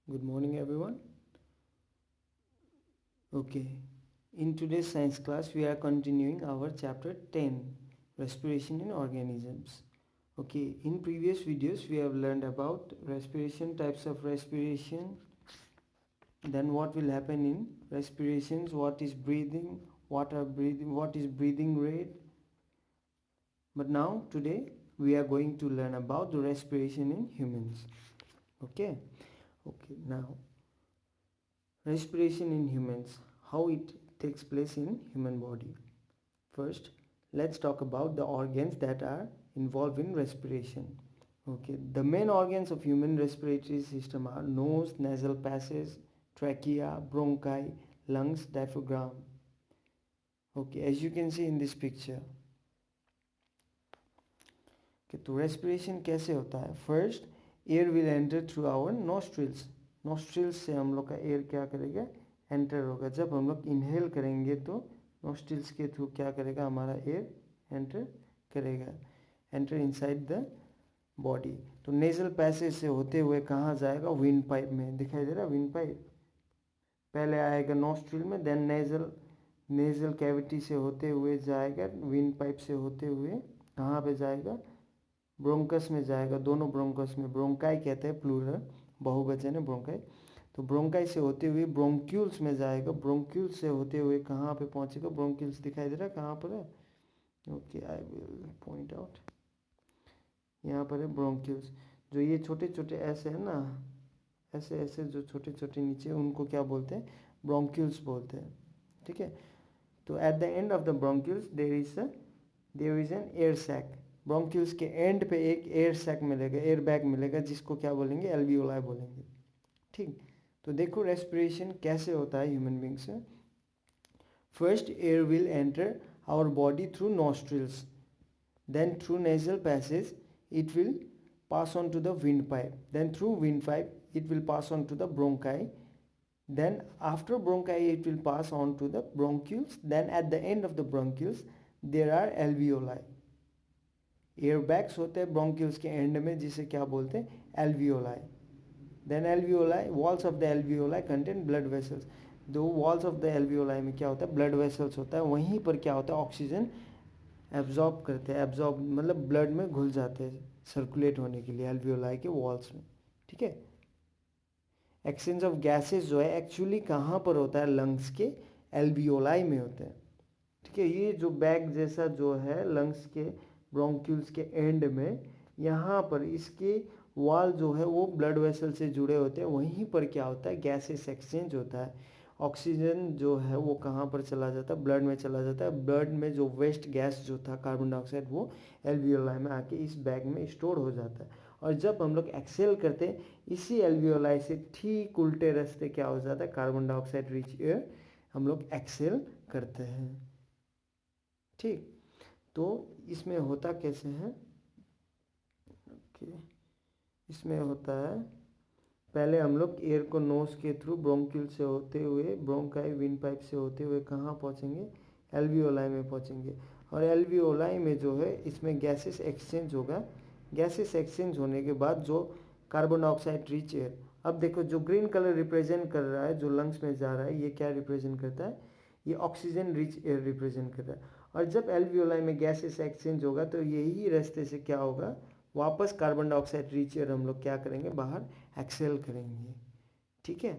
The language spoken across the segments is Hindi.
Good morning, everyone. Okay, in today's science class, we are continuing our chapter 10 respiration in organisms. Okay, in previous videos, we have learned about respiration, types of respiration, then what will happen in respirations, what is breathing, what is breathing rate. But now, today, we are going to learn about the respiration in humans. Okay, now respiration in humans, how it takes place in human body. First, let's talk about the organs that are involved in respiration. Okay, the main organs of human respiratory system are nose, nasal passage, trachea, bronchi, lungs, diaphragm. Okay, as you can see in this picture. Okay, तो respiration कैसे होता है? First, air will enter through our nostrils. Nostrils से हम लोग का air क्या करेगा? Enter होगा. जब हम लोग inhale करेंगे तो nostrils के through क्या करेगा? हमारा air enter करेगा. Enter inside the body. तो nasal passage से होते हुए कहाँ जाएगा? Wind pipe में. दिखाई दे रहा wind pipe? पहले आएगा nostril में, then nasal cavity से होते हुए जाएगा, wind pipe से होते हुए कहाँ पे जाएगा? ब्रोंकस में जाएगा. दोनों ब्रोंकस में, ब्रोंकाई कहते हैं प्लूरल, बहुवचन है ब्रोंकाई. तो ब्रोंकाई से होते हुए ब्रोंक्यूल्स में जाएगा. ब्रोंक्यूल्स से होते हुए कहाँ पे पहुँचेगा? ब्रोंक्यूल्स दिखाई दे रहा है कहाँ पर है? Okay, I will point out. यहाँ पर है ब्रोंक्यूल्स. जो ये छोटे छोटे ऐसे है ना, ऐसे ऐसे जो छोटे छोटे नीचे, उनको क्या बोलते हैं? ब्रोंक्यूल्स बोलते हैं. ठीक है. तो at the end of the bronchioles there is an air sac. Bronchioles के एंड पे एक एयर सैक मिलेगा, एयर बैग मिलेगा, जिसको क्या बोलेंगे? एल्वियोलाई बोलेंगे. ठीक. तो देखो रेस्पिरेशन कैसे होता है ह्यूमन बींग से. First, air will enter our body through nostrils, then through nasal passage it will pass on to the windpipe, then through windpipe it will pass on to the bronchi, then after bronchi it will pass on to the bronchioles, then at the end of the bronchioles there are alveoli. Air bags होते हैं ब्रोंक्यूल्स के एंड में, जिसे क्या बोलते हैं? Alveoli. Then alveoli, walls of the alveoli contain blood vessels. दो वॉल्स ऑफ द एल्वियोलाई में क्या होता है? ब्लड वेसल्स होता है. वहीं पर क्या होता है? ऑक्सीजन एब्जॉर्ब करते हैं. एब्जॉर्ब मतलब ब्लड में घुल जाते हैं सर्कुलेट होने के लिए एल्वियोलाई के वॉल्स में. ठीक है. एक्सचेंज ऑफ गैसेस जो है एक्चुअली कहाँ पर होता है? लंग्स के एल्वियोलाई में होते हैं. ठीक है. ये जो बैग जैसा जो है लंग्स के ब्रोंक्यूल्स के एंड में, यहाँ पर इसके वॉल जो है वो ब्लड वेसल से जुड़े होते हैं. वहीं पर क्या होता है? गैसेस एक्सचेंज होता है. ऑक्सीजन जो है वो कहाँ पर चला जाता है? ब्लड में चला जाता है. ब्लड में जो वेस्ट गैस जो था कार्बन डाइऑक्साइड, वो एल्वियोलाई में आके इस बैग में स्टोर हो जाता है. और जब हम लोग एक्सेल करते हैं इसी एल्वियोलाई से ठीक उल्टे रास्ते क्या हो जाता है? कार्बन डाइऑक्साइड रिच एयर हम लोग एक्सेल करते हैं. ठीक. तो इसमें होता कैसे है? ओके, इसमें होता है पहले हम लोग एयर को नोज के थ्रू ब्रोंक्यूल से होते हुए, ब्रोंकाई विंड पाइप से होते हुए कहाँ पहुँचेंगे? एल्वियोलाई में पहुँचेंगे. और एल्वियोलाई में जो है इसमें गैसेस एक्सचेंज होगा. गैसेस एक्सचेंज होने के बाद जो कार्बन डाइऑक्साइड रिच एयर, अब देखो जो ग्रीन कलर रिप्रेजेंट कर रहा है, जो लंग्स में जा रहा है, ये क्या रिप्रेजेंट करता है? ये ऑक्सीजन रिच एयर रिप्रेजेंट कर रहा है. और जब एल्वियोलाई में गैसेस एक्सचेंज होगा तो यही रास्ते से क्या होगा? वापस कार्बन डाइऑक्साइड रिच एयर हम लोग क्या करेंगे? बाहर एक्सेल करेंगे. ठीक है.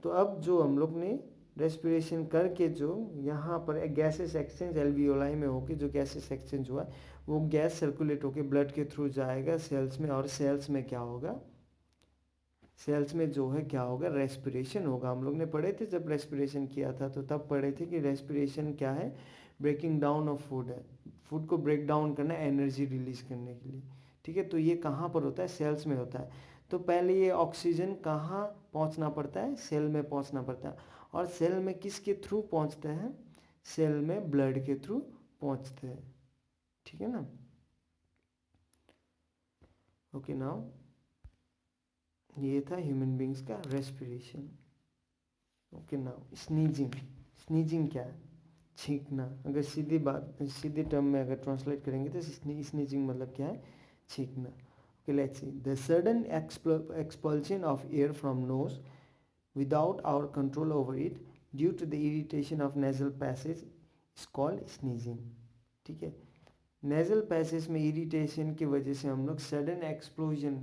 तो अब जो हम लोग ने रेस्पिरेशन करके जो यहाँ पर गैसेस एक्सचेंज एल्वियोलाई में होके जो गैसेस एक्सचेंज हुआ, वो गैस सर्कुलेट होके ब्लड के थ्रू जाएगा सेल्स में. और सेल्स में क्या होगा? सेल्स में जो है क्या होगा? रेस्पिरेशन होगा. हम लोग ने पढ़े थे जब रेस्पिरेशन किया था, तो तब पढ़े थे कि रेस्पिरेशन क्या है? ब्रेकिंग डाउन ऑफ फूड है. फूड को ब्रेक डाउन करना है एनर्जी रिलीज करने के लिए. ठीक है. तो ये कहाँ पर होता है? सेल्स में होता है. तो पहले ये ऑक्सीजन कहाँ पहुँचना पड़ता है? सेल में पहुँचना पड़ता है. और सेल में किसके थ्रू पहुँचते हैं? सेल में ब्लड के थ्रू पहुँचते हैं. ठीक है ना. ओके, नाउ ये था ह्यूमन बींग्स का respiration. Okay, now sneezing. Sneezing क्या है? छींकना. अगर सीधी बात, सीधी टर्म में अगर ट्रांसलेट करेंगे तो स्नीजिंग मतलब क्या है? छींकना. Okay, let's see. The sudden expulsion of air from nose without our control over it due to the irritation of nasal passage is called sneezing. ठीक है, नेजल पैसेज में इरिटेशन की वजह से हम लोग सडन एक्सप्लोजन,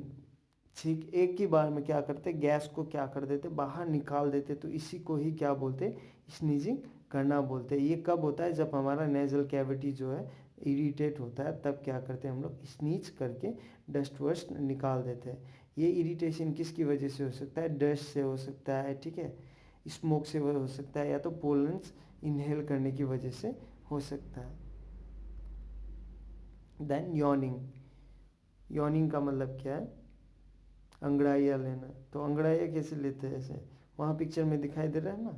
ठीक एक ही बार में क्या करते, गैस को क्या कर देते, बाहर निकाल देते, तो इसी को ही क्या बोलते, स्नीजिंग करना बोलते हैं। ये कब होता है, जब हमारा नेजल कैविटी जो है इरिटेट होता है, तब क्या करते हैं हम लोग, स्नीज करके डस्ट वस्ट निकाल देते हैं। ये इरिटेशन किसकी वजह से हो सकता है, डस्ट से हो सकता है, ठीक है, स्मोक से हो सकता है, या तो पोलन्स इनहेल करने की वजह से हो सकता है। देन यॉर्निंग, यॉर्निंग का मतलब क्या है, अंगड़ाइया लेना। तो अंगड़ाइया कैसे लेते हैं, ऐसे वहाँ पिक्चर में दिखाई दे रहा है ना,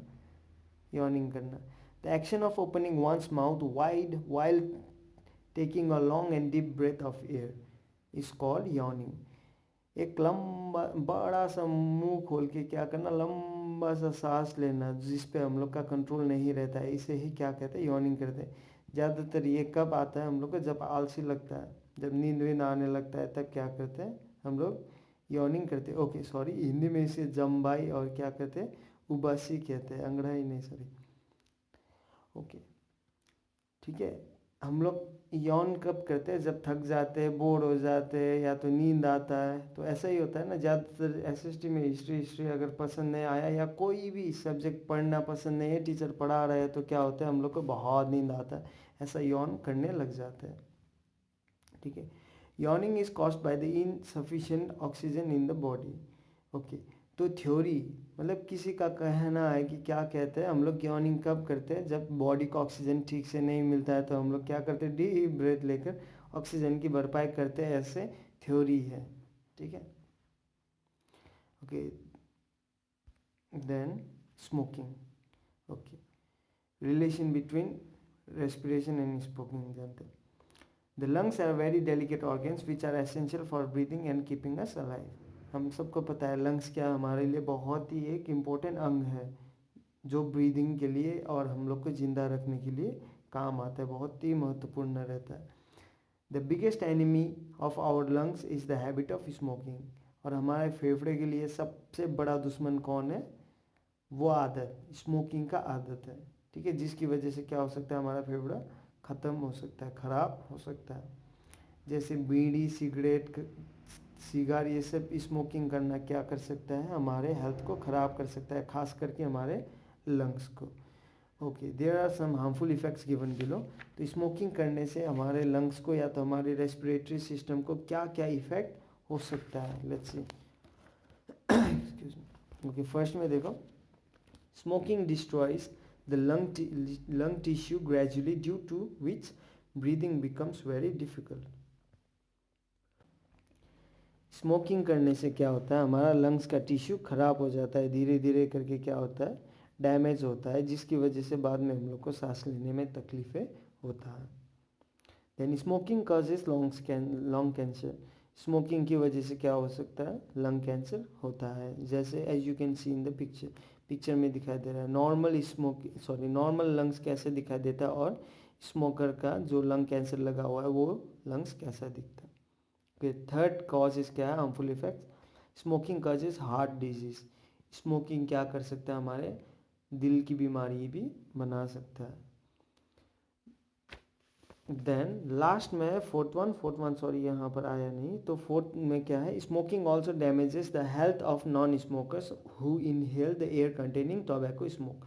यॉर्निंग करना। The action of opening one's mouth wide while taking a long and deep breath of air is called yawning. एक लंबा बड़ा सा मुंह खोल के क्या करना, लंबा सा सांस लेना, जिस पे हम लोग का कंट्रोल नहीं रहता है, इसे ही क्या कहते हैं, यॉर्निंग करते हैं। ज़्यादातर ये कब आता है हम लोग को, जब आलसी लगता है, जब नींद वींद आने लगता है, तब क्या करते हैं हम लोग, यॉर्निंग करते हैं। ओके सॉरी, हिंदी में इसे जम्बाई और क्या कहते हैं, उबासी कहते हैं, अंगड़ाई नहीं, सॉरी। ओके ठीक है, हम लोग यौन कब करते हैं, जब थक जाते हैं, बोर हो जाते हैं, या तो नींद आता है, तो ऐसा ही होता है ना। ज़्यादातर एसएसटी में हिस्ट्री अगर पसंद नहीं आया, या कोई भी सब्जेक्ट पढ़ना पसंद नहीं है, टीचर पढ़ा रहे हैं, तो क्या होता है हम लोग को बहुत नींद आता है, ऐसा यौन करने लग जाते हैं। ठीक है, yawning is caused by the insufficient oxygen in the body. Okay, तो थ्योरी मतलब किसी का कहना है कि क्या कहते हैं हम लोग, यॉर्निंग कब करते हैं, जब बॉडी को ऑक्सीजन ठीक से नहीं मिलता है, तो हम लोग क्या करते हैं, डीप ब्रेथ लेकर ऑक्सीजन की भरपाई करते हैं, ऐसे थ्योरी है। ठीक है, okay then smoking. Okay, relation between respiration and smoking जानते हैं। The lungs are very delicate organs which are essential for breathing and keeping us alive. हम सबको पता है लंग्स क्या हमारे लिए बहुत ही एक इम्पोर्टेंट अंग है, जो ब्रीदिंग के लिए और हम लोग को ज़िंदा रखने के लिए काम आता है, बहुत ही महत्वपूर्ण रहता है। The biggest enemy of our lungs is the habit of smoking. और हमारे फेफड़े के लिए सबसे बड़ा दुश्मन कौन है, वो आदत, स्मोकिंग का आदत है। ठीक है, जिसकी वजह से क्या हो सकता है, हमारा फेफड़ा ख़त्म हो सकता है, ख़राब हो सकता है। जैसे बीड़ी, सिगरेट, सिगार, ये सब स्मोकिंग करना क्या कर सकता है, हमारे हेल्थ को ख़राब कर सकता है, खास करके हमारे लंग्स को। Okay, there are some harmful effects given below. तो स्मोकिंग करने से हमारे लंग्स को या तो हमारे रेस्पिरेटरी सिस्टम को क्या क्या इफ़ेक्ट हो सकता है, let's see. Excuse me. Okay, first में देखो, smoking destroys the lung tissue gradually, due to which breathing becomes very difficult. Smoking करने से क्या होता है, हमारा लंग्स का टिश्यू खराब हो जाता है, धीरे धीरे करके क्या होता है, डैमेज होता है, जिसकी वजह से बाद में हम लोग को सांस लेने में तकलीफ़ें होता है। Then smoking causes lung cancer. Smoking की वजह से क्या हो सकता है, लंग कैंसर होता है। जैसे as you can see in the picture में दिखाई दे रहा है, नॉर्मल लंग्स कैसे दिखाई देता है, और स्मोकर का जो लंग कैंसर लगा हुआ है वो लंग्स कैसा दिखता है। फिर थर्ड कॉज इज क्या है, harmful effect. Smoking causes heart disease. Smoking क्या कर सकता है, हमारे दिल की बीमारी भी बना सकता है। देन लास्ट में फोर्थ वन सॉरी यहाँ पर आया नहीं, तो फोर्थ में क्या है, smoking also damages the health of non smokers who inhale the air containing tobacco smoke.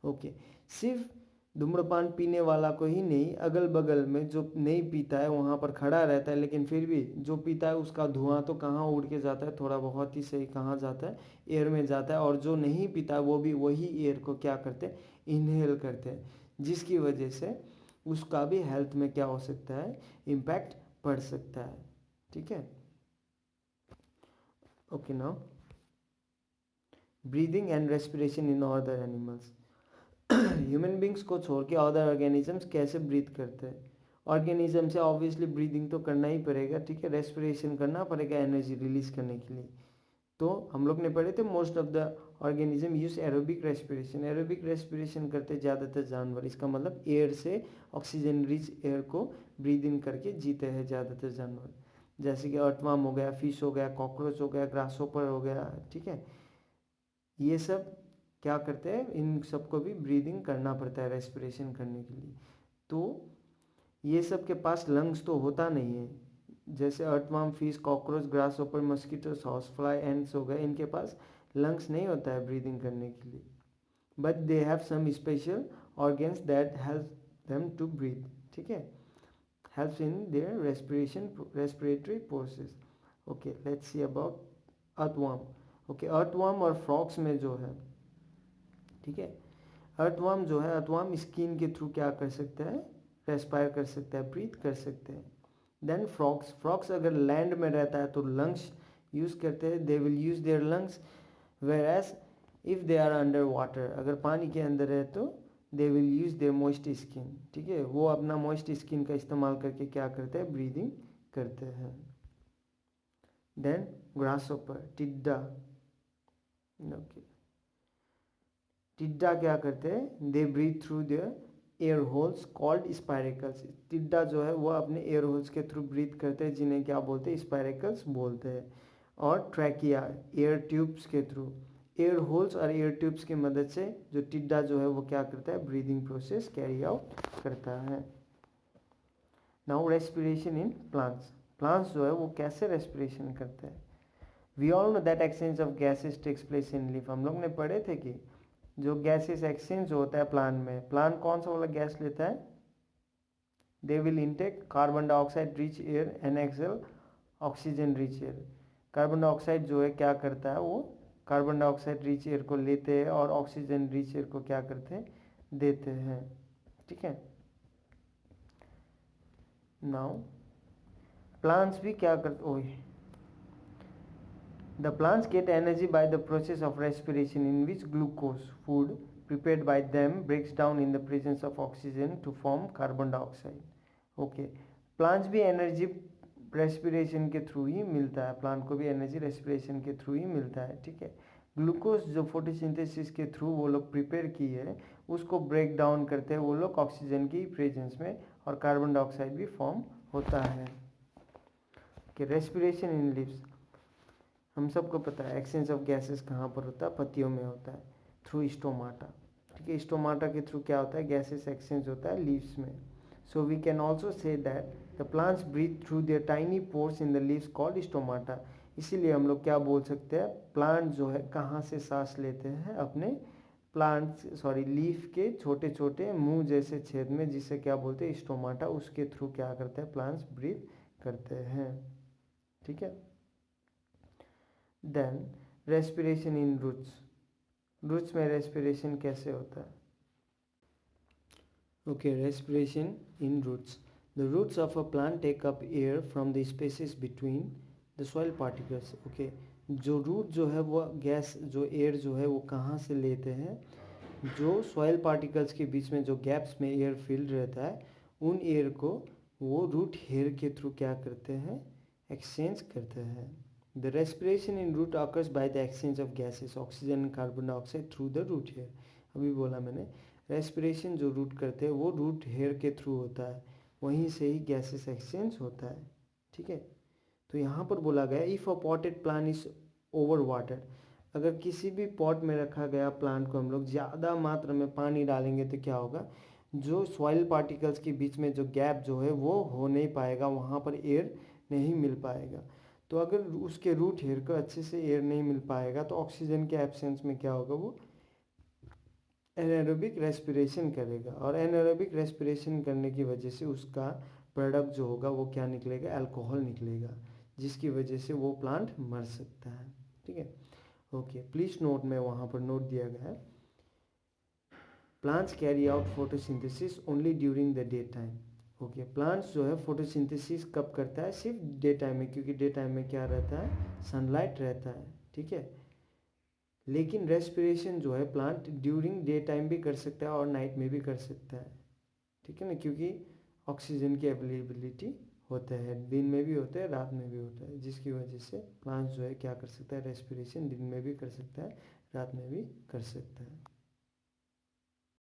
Okay, सिर्फ धूम्रपान पीने वाला को ही नहीं, अगल बगल में जो नहीं पीता है वहाँ पर खड़ा रहता है, लेकिन फिर भी जो पीता है उसका धुआं तो कहाँ उड़ के जाता है, थोड़ा बहुत ही सही, कहाँ जाता है, एयर में जाता है। और जो नहीं पीता है वो भी वही एयर को क्या करते हैं, इनहेल करते हैं, जिसकी वजह से उसका भी हेल्थ में क्या हो सकता है, इम्पैक्ट पड़ सकता है। ठीक है, okay now breathing and respiration in other animals. Human beings को छोड़ के अदर ऑर्गेनिजम्स कैसे ब्रीथ करते हैं। ऑर्गेनिज्म से ऑब्वियसली ब्रीदिंग तो करना ही पड़ेगा, ठीक है, रेस्पिरेशन करना पड़ेगा एनर्जी रिलीज करने के लिए। तो हम लोग ने पढ़े थे most of the organism use aerobic respiration. Aerobic respiration करते ज़्यादातर जानवर, इसका मतलब एयर से ऑक्सीजन रिच एयर को ब्रीद इन करके जीते हैं ज़्यादातर जानवर। जैसे कि अर्थवर्म हो गया, फिश हो गया, कॉकरोच हो गया, ग्रासहोपर हो गया, ठीक है। ये सब क्या करते हैं, इन सबको भी ब्रीदिंग करना पड़ता है रेस्पिरेशन करने के लिए। तो ये सब के पास लंग्स तो होता नहीं है, जैसे earthworm, fish, cockroach, grasshopper, mosquitoes, housefly, ends हो गए, इनके पास लंग्स नहीं होता है ब्रीदिंग करने के लिए, but they have some special organs that help them to breathe, ठीक है, helps in their respiratory process. Okay, let's see about earthworm. Okay, earthworm और फ्रॉग्स में जो है, ठीक है, अर्थवर्म जो है, अर्थवर्म स्किन के थ्रू क्या कर सकता है, रेस्पायर कर सकता है, ब्रीथ कर सकते हैं। देन फ्रॉग्स, फ्रॉग्स अगर लैंड में रहता है तो लंग्स यूज़ करते हैं, they will use their lungs, whereas if they are under water, अगर पानी के अंदर है तो they will use their moist skin, ठीक है, वो अपना मॉइस्ट स्किन का इस्तेमाल करके क्या करते हैं, ब्रीदिंग करते हैं। देन ग्रासहोपर, टिड्डा, ओके, टिड्डा क्या करते हैं, they breathe through their air holes called spiracles, टिड्डा जो है वो अपने एयर होल्स के थ्रू ब्रीथ करते हैं, जिन्हें क्या बोलते हैं, स्पायरेकल्स बोलते हैं। और ट्रैकिया, एयर ट्यूब्स के थ्रू, एयर होल्स और एयर ट्यूब्स की मदद से जो टिड्डा जो है वो क्या करता है, ब्रीदिंग प्रोसेस कैरी आउट करता है। Now respiration in plants, plants जो है वो कैसे रेस्पिरेशन करते हैं। We all know that exchange of gases takes place in leaf, हम लोग ने पढ़े थे कि जो गैसेस एक्सचेंज होता है प्लांट में, प्लांट कौन सा वाला गैस लेता है, they will intake carbon dioxide rich air and exhale oxygen rich air. Carbon dioxide जो है क्या करता है, वो कार्बन डाइऑक्साइड रिच एयर को लेते हैं और ऑक्सीजन रिच एयर को क्या करते हैं, देते हैं, ठीक है। नाउ प्लांट्स भी क्या करते, ओए, the plants get energy by the process of respiration in which glucose, food prepared by them, breaks down in the presence of oxygen to form carbon dioxide. Okay, plants भी एनर्जी रेस्पिरेशन के थ्रू ही मिलता है, प्लांट को भी एनर्जी रेस्पिरेशन के थ्रू ही मिलता है, ठीक है। ग्लूकोज जो फोटोसिंथेसिस के थ्रू वो लोग प्रिपेयर किए है, उसको ब्रेक डाउन करते हैं वो लोग ऑक्सीजन की प्रेजेंस में, और कार्बन डाइऑक्साइड भी फॉर्म होता है। कि रेस्पिरेशन इन लिव्स, हम सबको पता है एक्सचेंज ऑफ गैसेस कहाँ पर होता है, पत्तियों में होता है, थ्रू स्टोमाटा, ठीक है, स्टोमाटा के थ्रू क्या होता है, गैसेस एक्सचेंज होता है लीव्स में। So we can also say that the plants breathe through their tiny pores in the leaves called stomata. इसीलिए हम लोग क्या बोल सकते हैं, प्लांट जो है कहाँ से सांस लेते हैं, अपने लीफ के छोटे छोटे मुंह जैसे छेद में, जिसे क्या बोलते हैं, स्टोमाटा, उसके थ्रू क्या करते हैं, प्लांट्स ब्रीथ करते हैं, ठीक है। Then respiration in roots, roots में रेस्पिरेशन कैसे होता है। Okay, respiration in roots, the roots of a plant take up air from the spaces between the soil particles. Okay, जो रूट जो है वो गैस जो एयर जो है वो कहाँ से लेते हैं, जो सॉइल पार्टिकल्स के बीच में जो गैप्स में एयर फिल्ड रहता है, उन एयर को वो रूट हेयर के थ्रू क्या करते हैं, एक्सचेंज करते हैं। The respiration in root occurs by the exchange of gases, oxygen and carbon dioxide through the root hair। अभी बोला मैंने, रेस्पिरेशन जो रूट करते हैं वो रूट हेयर के थ्रू होता है, वहीं से ही गैसेस एक्सचेंज होता है, ठीक है। तो यहाँ पर बोला गया if a potted plant is over water, अगर किसी भी पॉट में रखा गया प्लांट को हम लोग ज़्यादा मात्रा में पानी डालेंगे तो क्या होगा, जो सॉइल पार्टिकल्स के बीच में जो गैप जो है वो हो नहीं पाएगा, वहाँ पर एयर नहीं मिल पाएगा। तो अगर उसके रूट हेयर को अच्छे से एयर नहीं मिल पाएगा तो ऑक्सीजन के एब्सेंस में क्या होगा, वो एनारोबिक रेस्पिरेशन करेगा, और एनारोबिक रेस्पिरेशन करने की वजह से उसका प्रोडक्ट जो होगा वो क्या निकलेगा, अल्कोहल निकलेगा, जिसकी वजह से वो प्लांट मर सकता है, ठीक है। ओके, प्लीज नोट में वहाँ पर नोट दिया गया है, plants carry out photosynthesis only during the day time. Okay, plants जो है फोटोसिंथेसिस कब करता है, सिर्फ डे टाइम में, क्योंकि डे टाइम में क्या रहता है, सनलाइट रहता है, ठीक है। लेकिन रेस्पिरेशन जो है प्लांट ड्यूरिंग डे टाइम भी कर सकता है और नाइट में भी कर सकता है, ठीक है ना, क्योंकि ऑक्सीजन की अवेलेबिलिटी होता है, दिन में भी होता है रात में भी होता है, जिसकी वजह से प्लांट जो है क्या कर सकता है, रेस्पिरेशन दिन में भी कर सकता है रात में भी कर सकता है।